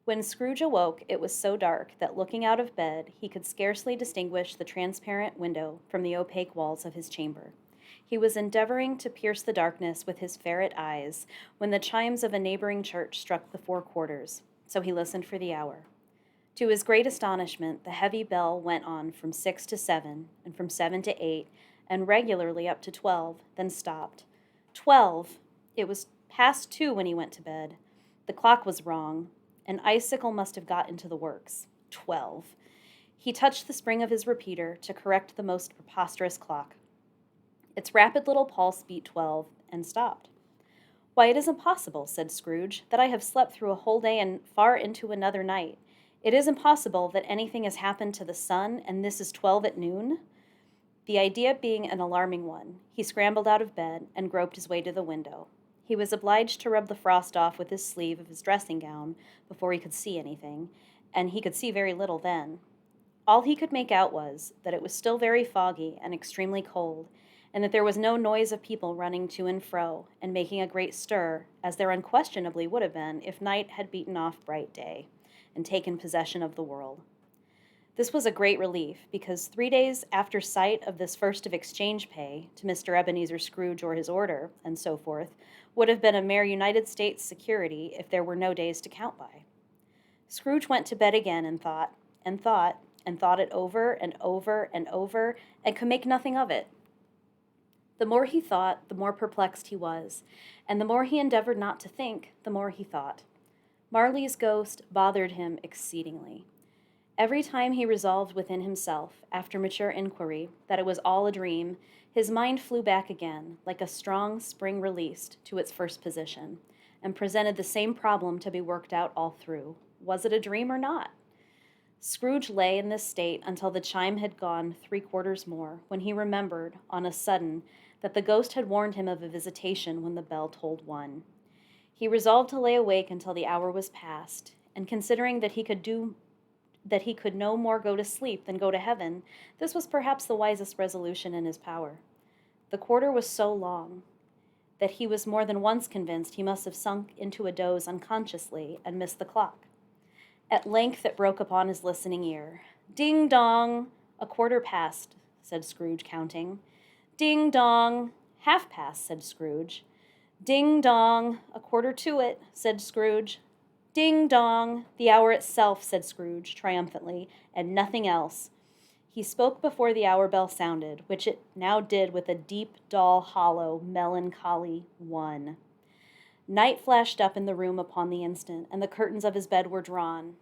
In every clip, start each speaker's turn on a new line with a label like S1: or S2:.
S1: When Scrooge awoke, it was so dark that looking out of bed, he could scarcely distinguish the transparent window from the opaque walls of his chamber. He was endeavoring to pierce the darkness with his ferret eyes when the chimes of a neighboring church struck the 4 quarters, so he listened for the hour. To his great astonishment, the heavy bell went on from 6 to 7, and from 7 to 8, and regularly up to 12, then stopped. 12! It was past 2 when he went to bed. The clock was wrong. An icicle must have got into the works. 12. He touched the spring of his repeater to correct the most preposterous clock. Its rapid little pulse beat 12, and stopped. "Why, it isn't possible," said Scrooge, "that I have slept through a whole day and far into another night. It isn't possible that anything has happened to the sun, and this is 12 at noon?" The idea being an alarming one, he scrambled out of bed and groped his way to the window. He was obliged to rub the frost off with his sleeve of his dressing gown before he could see anything, and he could see very little then. All he could make out was that it was still very foggy and extremely cold, and that there was no noise of people running to and fro and making a great stir, as there unquestionably would have been if night had beaten off bright day and taken possession of the world. This was a great relief, because 3 days after sight of this first of exchange pay, to Mr. Ebenezer Scrooge or his order, and so forth, would have been a mere United States security if there were no days to count by. Scrooge went to bed again and thought, and thought, and thought it over and over and over, and could make nothing of it. The more he thought, the more perplexed he was, and the more he endeavored not to think, the more he thought. Marley's ghost bothered him exceedingly. Every time he resolved within himself, after mature inquiry, that it was all a dream, his mind flew back again, like a strong spring released, to its first position, and presented the same problem to be worked out all through. Was it a dream or not? Scrooge lay in this state until the chime had gone 3 quarters more, when he remembered, on a sudden, that the ghost had warned him of a visitation when the bell tolled 1. He resolved to lay awake until the hour was past, and considering that he could no more go to sleep than go to heaven, this was perhaps the wisest resolution in his power. The quarter was so long that he was more than once convinced he must have sunk into a doze unconsciously and missed the clock. At length it broke upon his listening ear. "Ding dong! A quarter past," said Scrooge, counting. "Ding dong! Half past," said Scrooge. "Ding dong! A quarter to it," said Scrooge. "Ding dong! The hour itself," said Scrooge, triumphantly, "and nothing else." He spoke before the hour bell sounded, which it now did with a deep, dull, hollow, melancholy 1. Night flashed up in the room upon the instant, and the curtains of his bed were drawn.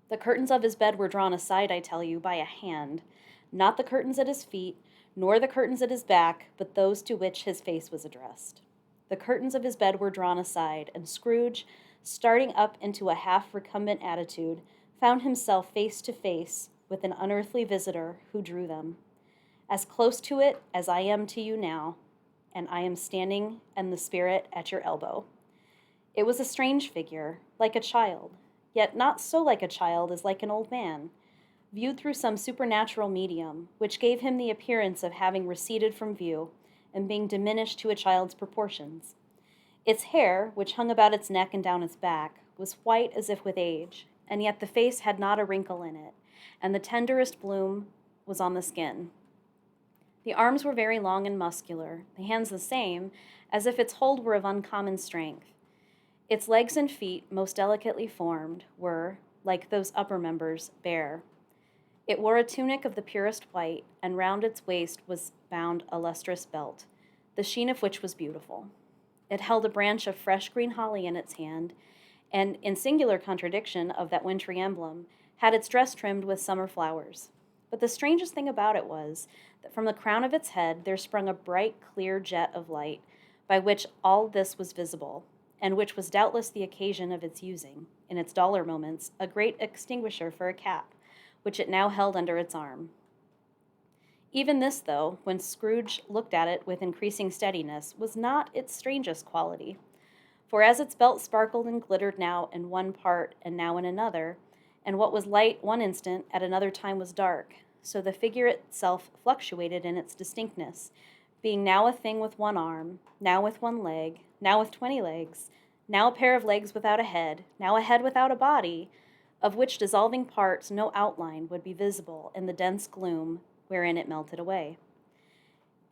S1: The curtains of his bed were drawn aside, I tell you, by a hand, not the curtains at his feet, nor the curtains at his back, but those to which his face was addressed. The curtains of his bed were drawn aside, and Scrooge, starting up into a half-recumbent attitude, found himself face to face with an unearthly visitor who drew them. As close to it as I am to you now, and I am standing and the spirit at your elbow. It was a strange figure, like a child, yet not so like a child as like an old man, viewed through some supernatural medium, which gave him the appearance of having receded from view and being diminished to a child's proportions. Its hair, which hung about its neck and down its back, was white as if with age, and yet the face had not a wrinkle in it, and the tenderest bloom was on the skin. The arms were very long and muscular, the hands the same, as if its hold were of uncommon strength. Its legs and feet, most delicately formed, were, like those upper members, bare. It wore a tunic of the purest white, and round its waist was bound a lustrous belt, the sheen of which was beautiful. It held a branch of fresh green holly in its hand, and, in singular contradiction of that wintry emblem, had its dress trimmed with summer flowers. But the strangest thing about it was that from the crown of its head there sprung a bright, clear jet of light, by which all this was visible, and which was doubtless the occasion of its using, in its duller moments, a great extinguisher for a cap, which it now held under its arm. Even this, though, when Scrooge looked at it with increasing steadiness, was not its strangest quality. For as its belt sparkled and glittered now in one part and now in another, and what was light one instant at another time was dark, so the figure itself fluctuated in its distinctness, being now a thing with one arm, now with one leg, now with 20 legs, now a pair of legs without a head, now a head without a body, of which dissolving parts no outline would be visible in the dense gloom wherein it melted away.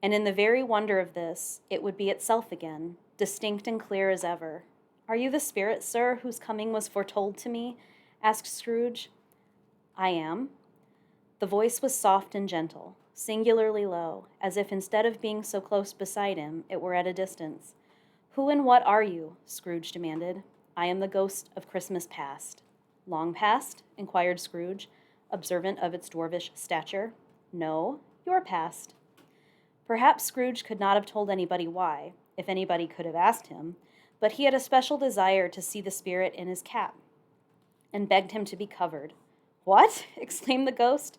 S1: And in the very wonder of this, it would be itself again, distinct and clear as ever. "Are you the spirit, sir, whose coming was foretold to me?" asked Scrooge. "I am." The voice was soft and gentle, singularly low, as if instead of being so close beside him, it were at a distance. "Who and what are you?" Scrooge demanded. "I am the ghost of Christmas past." "Long past?" inquired Scrooge, observant of its dwarfish stature. "No, your past." Perhaps Scrooge could not have told anybody why, if anybody could have asked him, but he had a special desire to see the spirit in his cap, and begged him to be covered. "What?" exclaimed the ghost.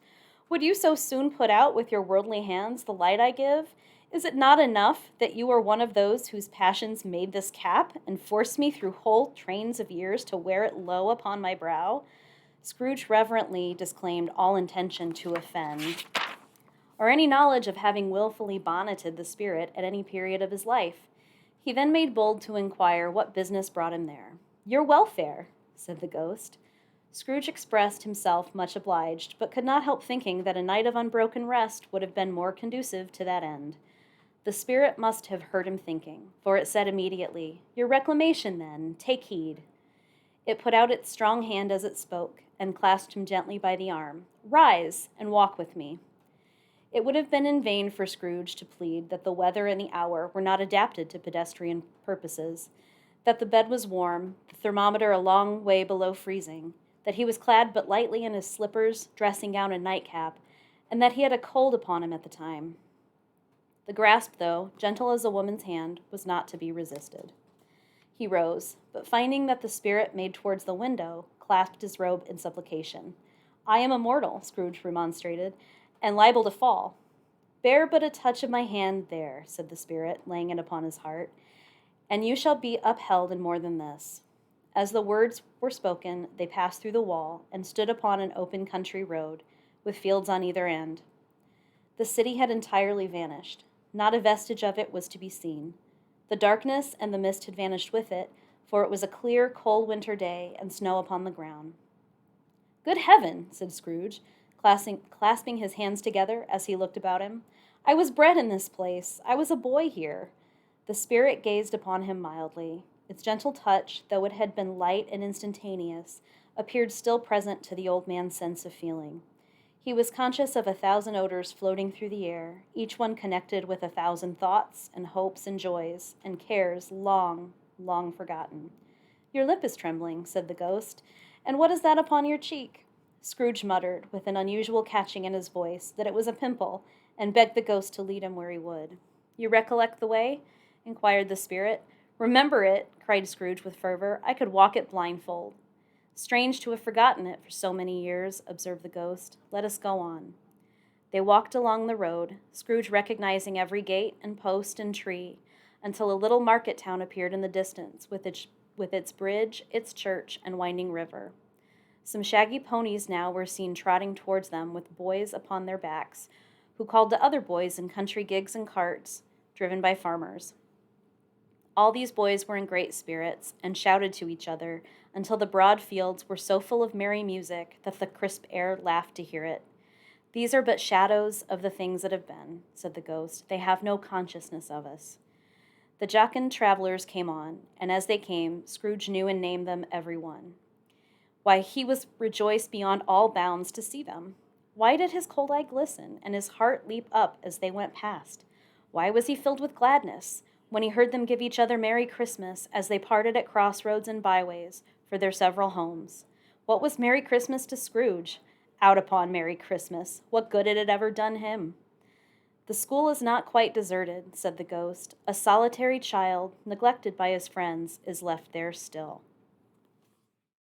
S1: "Would you so soon put out with your worldly hands the light I give? Is it not enough that you are one of those whose passions made this cap, and forced me through whole trains of years to wear it low upon my brow?" Scrooge reverently disclaimed all intention to offend, or any knowledge of having wilfully bonneted the spirit at any period of his life. He then made bold to inquire what business brought him there. "Your welfare," said the ghost. Scrooge expressed himself much obliged, but could not help thinking that a night of unbroken rest would have been more conducive to that end. The spirit must have heard him thinking, for it said immediately, "Your reclamation, then, take heed." It put out its strong hand as it spoke, and clasped him gently by the arm. "Rise, and walk with me." It would have been in vain for Scrooge to plead that the weather and the hour were not adapted to pedestrian purposes, that the bed was warm, the thermometer a long way below freezing, that he was clad but lightly in his slippers, dressing gown, and nightcap, and that he had a cold upon him at the time. The grasp, though gentle as a woman's hand, was not to be resisted. He rose, but finding that the spirit made towards the window, clasped his robe in supplication. "I am immortal," Scrooge remonstrated, "and liable to fall." "Bear but a touch of my hand there," said the spirit, laying it upon his heart, "and you shall be upheld in more than this." As the words were spoken, they passed through the wall, and stood upon an open country road, with fields on either end. The city had entirely vanished. Not a vestige of it was to be seen. The darkness and the mist had vanished with it, for it was a clear, cold winter day, and snow upon the ground. "Good heaven!" said Scrooge, clasping his hands together as he looked about him. "I was bred in this place. I was a boy here." The spirit gazed upon him mildly. Its gentle touch, though it had been light and instantaneous, appeared still present to the old man's sense of feeling. He was conscious of 1,000 odors floating through the air, each one connected with 1,000 thoughts and hopes and joys and cares long, long forgotten. "Your lip is trembling," said the ghost. "And what is that upon your cheek?" Scrooge muttered, with an unusual catching in his voice, that it was a pimple, and begged the ghost to lead him where he would. "You recollect the way?" inquired the spirit. "Remember it!" cried Scrooge with fervor. "I could walk it blindfold." "Strange to have forgotten it for so many years," observed the ghost. "Let us go on." They walked along the road, Scrooge recognizing every gate and post and tree, until a little market town appeared in the distance, with its bridge, its church, and winding river. Some shaggy ponies now were seen trotting towards them with boys upon their backs, who called to other boys in country gigs and carts, driven by farmers. All these boys were in great spirits, and shouted to each other, until the broad fields were so full of merry music that the crisp air laughed to hear it. "These are but shadows of the things that have been," said the ghost. "They have no consciousness of us." The jocund travelers came on, and as they came, Scrooge knew and named them every one. Why, he was rejoiced beyond all bounds to see them. Why did his cold eye glisten, and his heart leap up as they went past? Why was he filled with gladness when he heard them give each other Merry Christmas as they parted at crossroads and byways for their several homes? What was Merry Christmas to Scrooge? Out upon Merry Christmas! What good had it ever done him? "The school is not quite deserted," said the ghost. "A solitary child, neglected by his friends, is left there still."